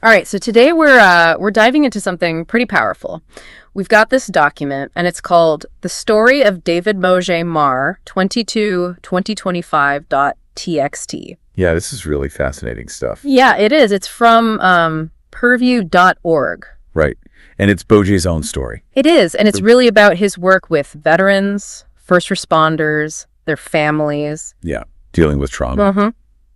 All right, so today we're diving into something pretty powerful. We've got this document, and it's called The Story of David Boje Mar 22-2025.txt. Yeah, this is really fascinating stuff. Yeah, it is. It's from purview.org. Right. And it's Boje's own story. It is, and it's really about his work with veterans, first responders, their families. Yeah, dealing with trauma. Mm-hmm.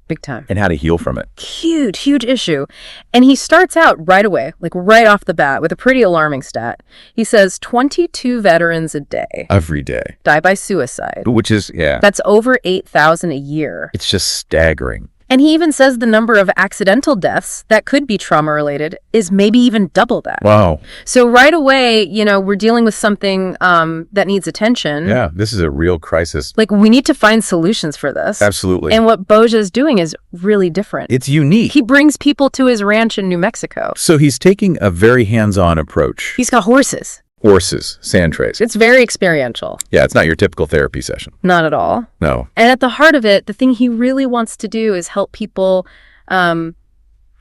Big time. And how to heal from it. Huge issue. And he starts out right away, like right off the bat, with a pretty alarming stat. He says 22 veterans a day. Every day. Die by suicide. Which is, yeah. That's over 8,000 a year. It's just staggering. And he even says the number of accidental deaths that could be trauma-related is maybe even double that. Wow. So right away, we're dealing with something that needs attention. Yeah, this is a real crisis. Like, we need to find solutions for this. Absolutely. And what Boje is doing is really different. It's unique. He brings people to his ranch in New Mexico. So he's taking a very hands-on approach. He's got horses. Horses, sand trays. It's very experiential. Yeah, it's not your typical therapy session. Not at all. No. And at the heart of it, the thing he really wants to do is help people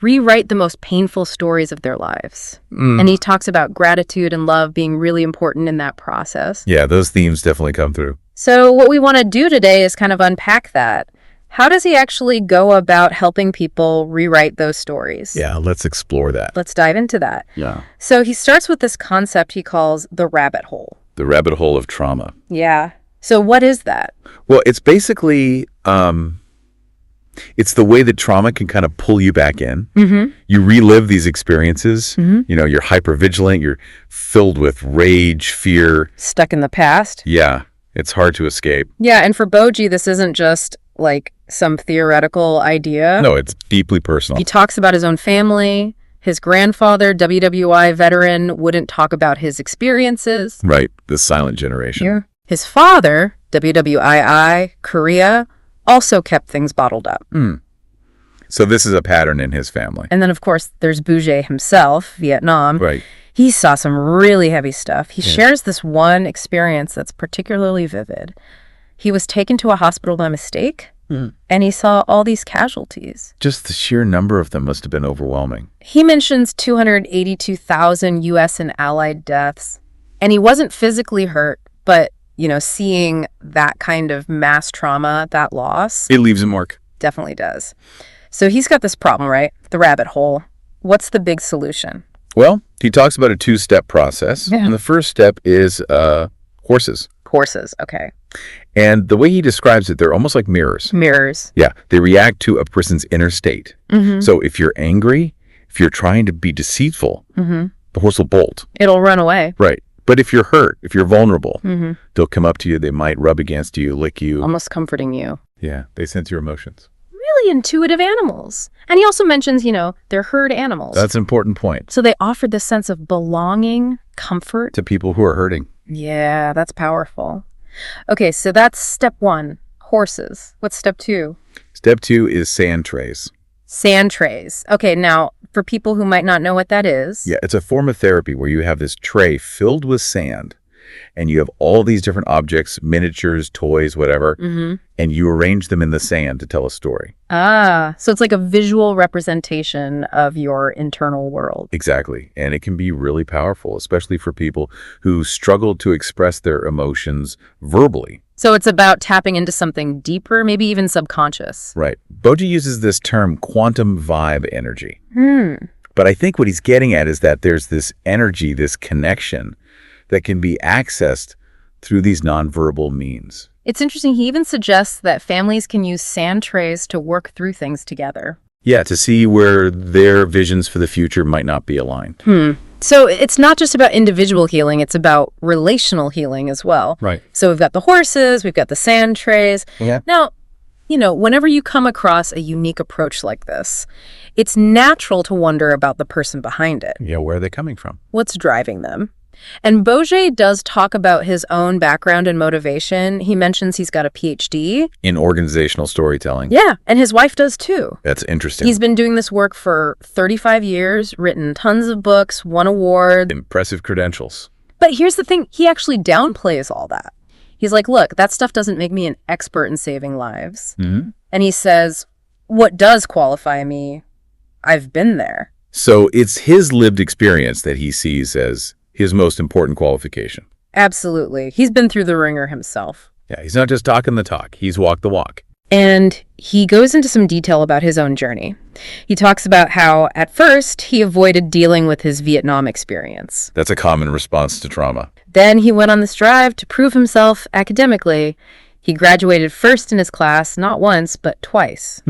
rewrite the most painful stories of their lives. And he talks about gratitude and love being really important in that process. Yeah, those themes definitely come through. So what we want to do today is kind of unpack that. How does he actually go about helping people rewrite those stories? Yeah, let's explore that. Let's dive into that. Yeah. So he starts with this concept he calls the rabbit hole. The rabbit hole of trauma. Yeah. So what is that? Well, it's basically, it's the way that trauma can kind of pull you back in. Mm-hmm. You relive these experiences. Mm-hmm. You're hyper-vigilant. You're filled with rage, fear. Stuck in the past. Yeah. It's hard to escape. Yeah. And for Boje, this isn't just like some theoretical idea. No, it's deeply personal. He talks about his own family. His grandfather, WWII veteran, wouldn't talk about his experiences. Right. The silent generation. Yeah. His father, WWII, Korea, also kept things bottled up. So this is a pattern in his family. And then, of course, there's Boje himself, Vietnam. Right. He saw some really heavy stuff. He shares this one experience that's particularly vivid. He was taken to a hospital by mistake, and he saw all these casualties. Just the sheer number of them must have been overwhelming. He mentions 282,000 U.S. and Allied deaths, and he wasn't physically hurt, but, seeing that kind of mass trauma, that loss. It leaves a mark. Definitely does. So he's got this problem, right? The rabbit hole. What's the big solution? Well, he talks about a two-step process. Yeah. And the first step is horses. Horses, okay. And the way he describes it, they're almost like mirrors. Mirrors. Yeah, they react to a person's inner state. Mm-hmm. So if you're angry, if you're trying to be deceitful, the horse will bolt. It'll run away. Right. But if you're hurt, if you're vulnerable, Mm-hmm. they'll come up to you. They might rub against you, lick you. Almost comforting you. Yeah, they sense your emotions. Really intuitive animals. And he also mentions, they're herd animals. That's an important point. So they offer this sense of belonging, comfort. To people who are hurting. Yeah, that's powerful. Okay, so that's step one, horses. What's step two? Step two is sand trays. Sand trays. Okay, now, for people who might not know what that is. Yeah, it's a form of therapy where you have this tray filled with sand, and you have all these different objects, miniatures, toys, whatever, and you arrange them in the sand to tell a story. Ah, so it's like a visual representation of your internal world. Exactly. And it can be really powerful, especially for people who struggle to express their emotions verbally. So it's about tapping into something deeper, maybe even subconscious. Right. Boje uses this term quantum vibe energy. Hmm. But I think what he's getting at is that there's this energy, this connection that can be accessed through these nonverbal means. It's interesting. He even suggests that families can use sand trays to work through things together. Yeah, to see where their visions for the future might not be aligned. So it's not just about individual healing, it's about relational healing as well. Right. So we've got the horses, we've got the sand trays. Yeah. Now, whenever you come across a unique approach like this, it's natural to wonder about the person behind it. Yeah, where are they coming from? What's driving them? And Boje does talk about his own background and motivation. He mentions he's got a PhD. In organizational storytelling. Yeah, and his wife does too. That's interesting. He's been doing this work for 35 years, written tons of books, won awards. Impressive credentials. But here's the thing, he actually downplays all that. He's like, look, that stuff doesn't make me an expert in saving lives. Mm-hmm. And he says, what does qualify me? I've been there. So it's his lived experience that he sees as his most important qualification. Absolutely. He's been through the ringer himself. Yeah, he's not just talking the talk. He's walked the walk. And he goes into some detail about his own journey. He talks about how, at first, he avoided dealing with his Vietnam experience. That's a common response to trauma. Then he went on this drive to prove himself academically. He graduated first in his class, not once, but twice.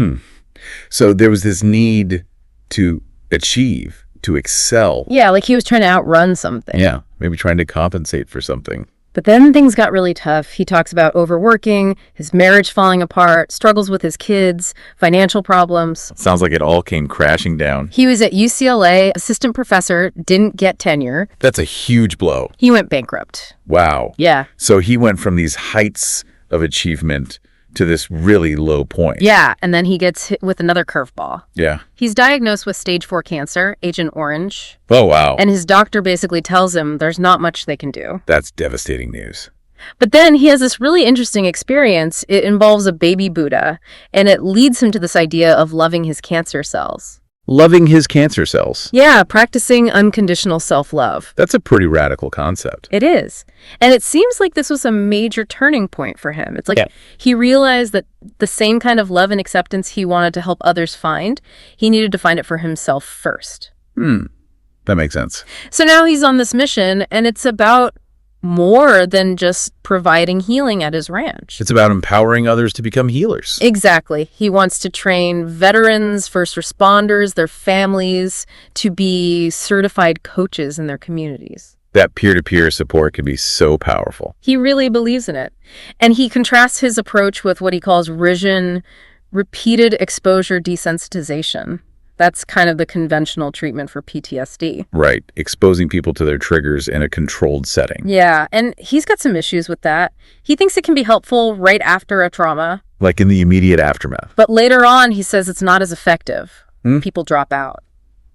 So there was this need to achieve, to excel. Yeah, like he was trying to outrun something. Yeah, maybe trying to compensate for something. But then things got really tough. He talks about overworking, his marriage falling apart, struggles with his kids, financial problems. Sounds like it all came crashing down. He was at UCLA, assistant professor, didn't get tenure. That's a huge blow. He went bankrupt. Wow. Yeah. So he went from these heights of achievement to this really low point. Yeah, and then he gets hit with another curveball. Yeah. He's diagnosed with stage 4 cancer, Agent Orange. Oh, wow. And his doctor basically tells him there's not much they can do. That's devastating news. But then he has this really interesting experience. It involves a baby Buddha, and it leads him to this idea of loving his cancer cells. Loving his cancer cells. Yeah, practicing unconditional self-love. That's a pretty radical concept. It is. And it seems like this was a major turning point for him. It's like he realized that the same kind of love and acceptance he wanted to help others find, he needed to find it for himself first. That makes sense. So now he's on this mission, and it's about more than just providing healing at his ranch. It's about empowering others to become healers. Exactly. He wants to train veterans, first responders, their families to be certified coaches in their communities. That peer-to-peer support can be so powerful. He really believes in it. And he contrasts his approach with what he calls RISION, repeated exposure desensitization. That's kind of the conventional treatment for PTSD. Right. Exposing people to their triggers in a controlled setting. Yeah, and he's got some issues with that. He thinks it can be helpful right after a trauma. Like in the immediate aftermath. But later on, he says it's not as effective. People drop out.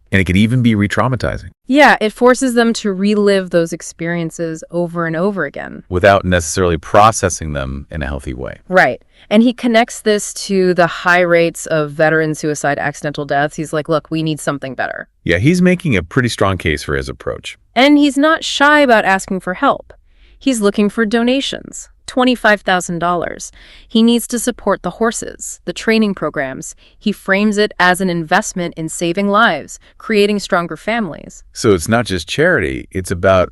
And it can even be re-traumatizing. Yeah, it forces them to relive those experiences over and over again. Without necessarily processing them in a healthy way. Right. And he connects this to the high rates of veteran suicide accidental deaths. He's like, look, we need something better. Yeah, he's making a pretty strong case for his approach. And he's not shy about asking for help. He's looking for donations. $25,000. He needs to support the horses, the training programs. He frames it as an investment in saving lives, creating stronger families. So it's not just charity, it's about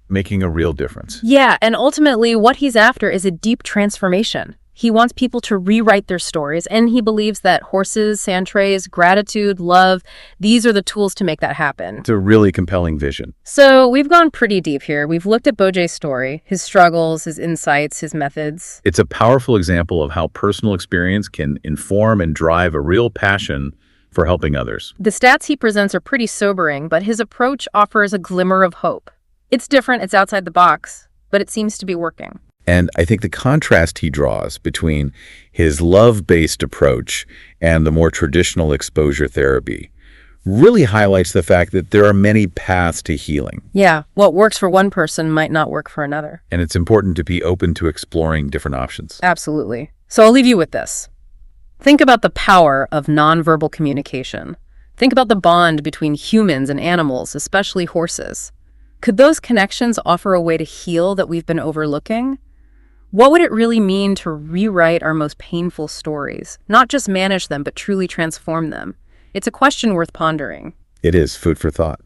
making a real difference. Yeah, and ultimately what he's after is a deep transformation. He wants people to rewrite their stories, and he believes that horses, sand trays, gratitude, love, these are the tools to make that happen. It's a really compelling vision. So we've gone pretty deep here. We've looked at Boje's story, his struggles, his insights, his methods. It's a powerful example of how personal experience can inform and drive a real passion for helping others. The stats he presents are pretty sobering, but his approach offers a glimmer of hope. It's different, it's outside the box, but it seems to be working. And I think the contrast he draws between his love-based approach and the more traditional exposure therapy really highlights the fact that there are many paths to healing. Yeah, what works for one person might not work for another. And it's important to be open to exploring different options. Absolutely. So I'll leave you with this. Think about the power of nonverbal communication. Think about the bond between humans and animals, especially horses. Could those connections offer a way to heal that we've been overlooking? What would it really mean to rewrite our most painful stories? Not just manage them, but truly transform them. It's a question worth pondering. It is food for thought.